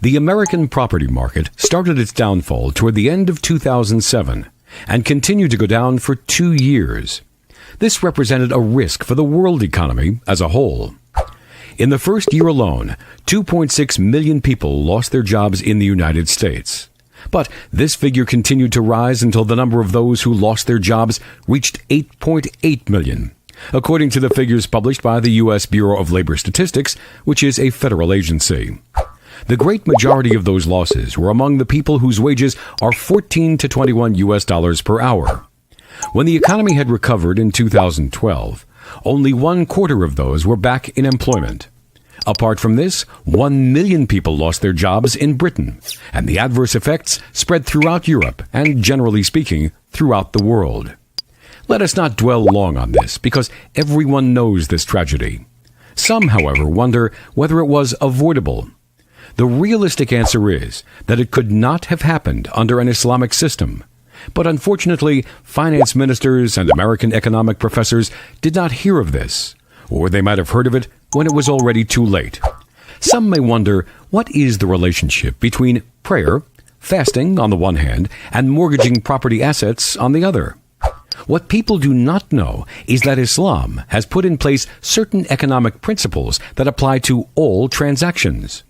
The American property market started its downfall toward the end of 2007 and continued to go down for 2 years. This represented a risk for the world economy as a whole. In the first year alone, 2.6 million people lost their jobs in the United States. But this figure continued to rise until the number of those who lost their jobs reached 8.8 million, according to the figures published by the U.S. Bureau of Labor Statistics, which is a federal agency. The great majority of those losses were among the people whose wages are 14 to 21 U.S. dollars per hour. When the economy had recovered in 2012, only 1/4 of those were back in employment. Apart from this, 1 million people lost their jobs in Britain, and the adverse effects spread throughout Europe and, generally speaking, throughout the world. Let us not dwell long on this, because everyone knows this tragedy. Some, however, wonder whether it was avoidable. The realistic answer is that it could not have happened under an Islamic system. But unfortunately, finance ministers and American economic professors did not hear of this, or they might have heard of it when it was already too late. Some may wonder, what is the relationship between prayer, fasting on the one hand, and mortgaging property assets on the other? What people do not know is that Islam has put in place certain economic principles that apply to all transactions.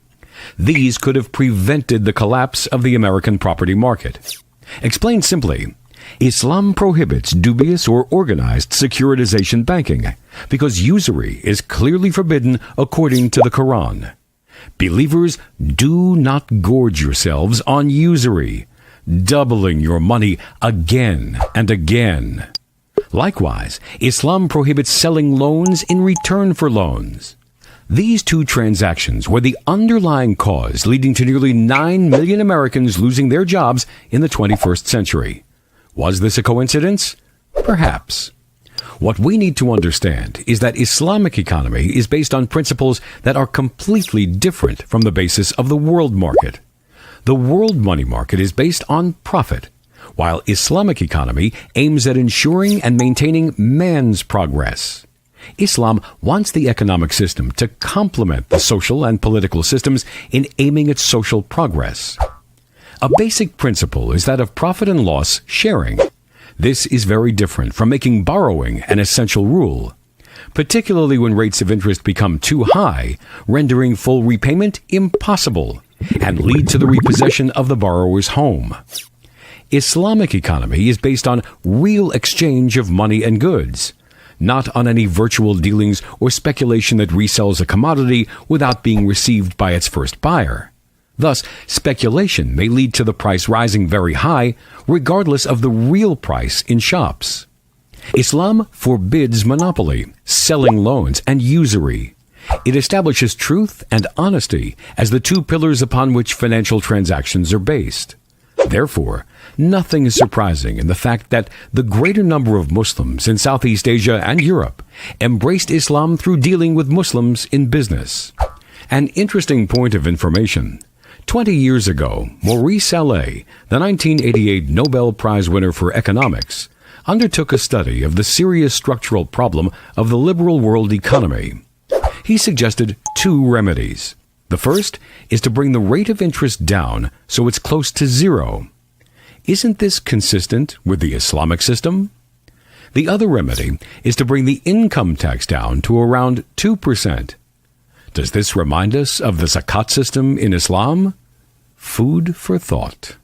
These could have prevented the collapse of the American property market. Explained simply, Islam prohibits dubious or organized securitization banking because usury is clearly forbidden according to the Quran. Believers, do not gorge yourselves on usury, doubling your money again and again. Likewise, Islam prohibits selling loans in return for loans. These two transactions were the underlying cause leading to nearly 9 million Americans losing their jobs in the 21st century. Was this a coincidence? Perhaps. What we need to understand is that Islamic economy is based on principles that are completely different from the basis of the world market. The world money market is based on profit, while Islamic economy aims at ensuring and maintaining man's progress. Islam wants the economic system to complement the social and political systems in aiming at social progress. A basic principle is that of profit and loss sharing. This is very different from making borrowing an essential rule, particularly when rates of interest become too high, rendering full repayment impossible, and lead to the repossession of the borrower's home. Islamic economy is based on real exchange of money and goods, not on any virtual dealings or speculation that resells a commodity without being received by its first buyer. Thus, speculation may lead to the price rising very high, regardless of the real price in shops. Islam forbids monopoly, selling loans, and usury. It establishes truth and honesty as the two pillars upon which financial transactions are based. Therefore, nothing is surprising in the fact that the greater number of Muslims in Southeast Asia and Europe embraced Islam through dealing with Muslims in business. An interesting point of information: 20 years ago, Maurice Allais, the 1988 Nobel Prize winner for economics, undertook a study of the serious structural problem of the liberal world economy. He suggested 2 remedies. The first is to bring the rate of interest down so it's close to zero. Isn't this consistent with the Islamic system? The other remedy is to bring the income tax down to around 2%. Does this remind us of the zakat system in Islam? Food for thought.